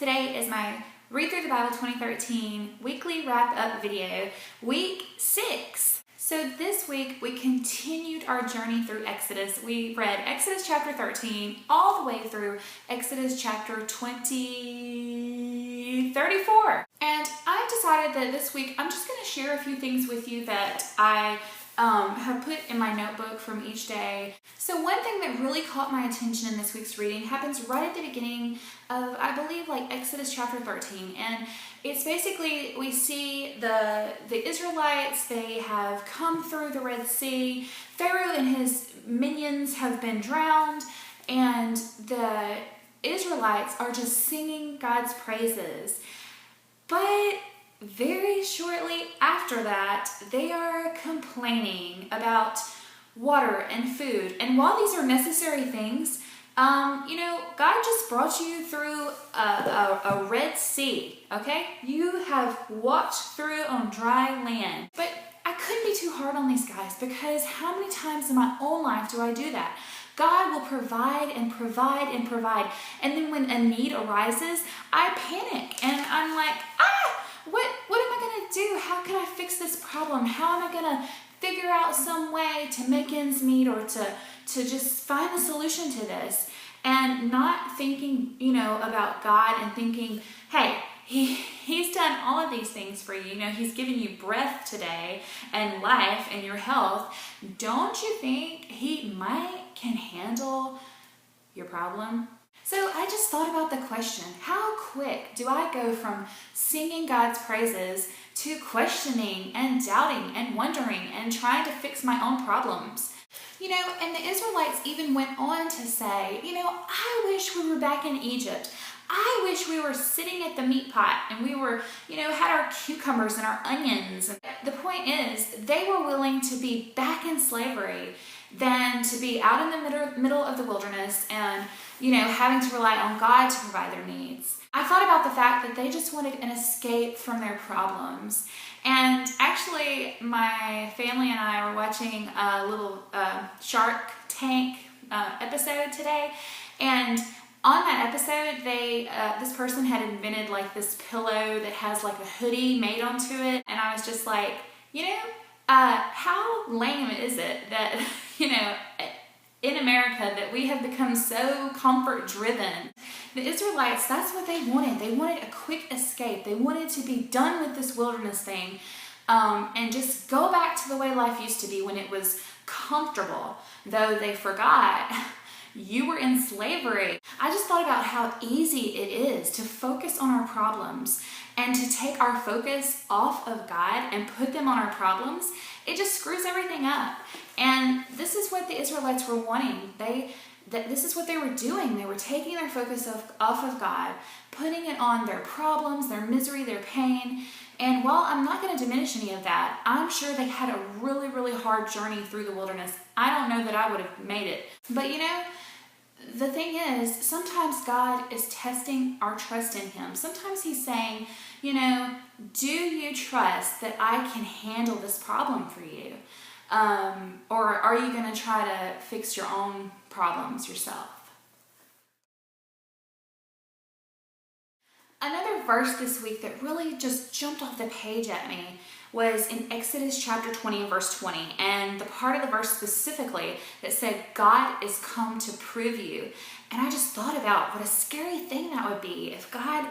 Today is my Read Through the Bible 2013 weekly wrap-up video, week 6. So this week we continued our journey through Exodus. We read Exodus chapter 13 all the way through Exodus chapter 34. And I decided that this week I'm just going to share a few things with you that I have put in my notebook from each day. So one thing that really caught my attention in this week's reading happens right at the beginning of, I believe, like Exodus chapter 13. And it's basically, we see the Israelites, they have come through the Red Sea. Pharaoh and his minions have been drowned, and the Israelites are just singing God's praises. But very shortly after that, they are complaining about water and food. And while these are necessary things, God just brought you through a Red Sea, okay? You have walked through on dry land. But I couldn't be too hard on these guys, because how many times in my own life do I do that? God will provide and provide and provide. And then when a need arises, I panic and I'm like, what am I going to do? How can I fix this problem? How am I going to figure out some way to make ends meet, or to just find a solution to this? And not thinking, about God and thinking, hey, He's done all of these things for you. He's given you breath today and life and your health. Don't you think He can handle your problem? So I just thought about the question, how quick do I go from singing God's praises to questioning and doubting and wondering and trying to fix my own problems? And the Israelites even went on to say, I wish we were back in Egypt. I wish we were sitting at the meat pot and we were, had our cucumbers and our onions. The point is, they were willing to be back in slavery than to be out in the middle of the wilderness and, having to rely on God to provide their needs. I thought about the fact that they just wanted an escape from their problems. And actually, my family and I were watching a little Shark Tank episode today. And on that episode, this person had invented like this pillow that has like a hoodie made onto it. And I was just like, how lame is it that, in America, that we have become so comfort driven. The Israelites, that's what they wanted. They wanted a quick escape. They wanted to be done with this wilderness thing and just go back to the way life used to be when it was comfortable, though they forgot you were in slavery. I just thought about how easy it is to focus on our problems and to take our focus off of God and put them on our problems. It just screws everything up. And this is what the Israelites were wanting. This is what they were doing. They were taking their focus off of God, putting it on their problems, their misery, their pain. And while I'm not going to diminish any of that, I'm sure they had a really, really hard journey through the wilderness. I don't know that I would have made it. But the thing is, sometimes God is testing our trust in Him. Sometimes He's saying, do you trust that I can handle this problem for you? Or are you going to try to fix your own problems yourself? Another verse this week that really just jumped off the page at me was in Exodus chapter 20, verse 20. And the part of the verse specifically that said, God is come to prove you. And I just thought about what a scary thing that would be if God,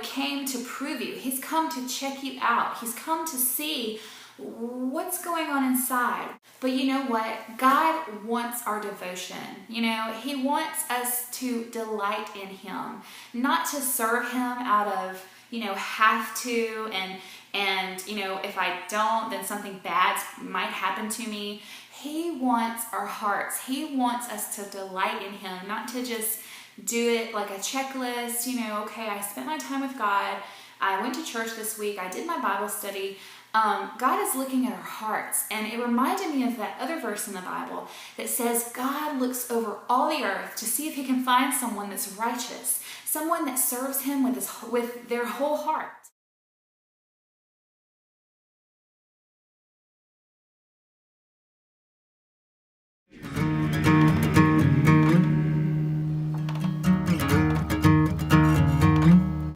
came to prove you. He's come to check you out. He's come to see what's going on inside. But you know what? God wants our devotion. He wants us to delight in Him, not to serve Him out of, have to, and if I don't, then something bad might happen to me. He wants our hearts. He wants us to delight in Him, not to just do it like a checklist. Okay, I spent my time with God. I went to church this week. I did my Bible study. God is looking at our hearts. And it reminded me of that other verse in the Bible that says God looks over all the earth to see if He can find someone that's righteous, someone that serves Him with their whole heart.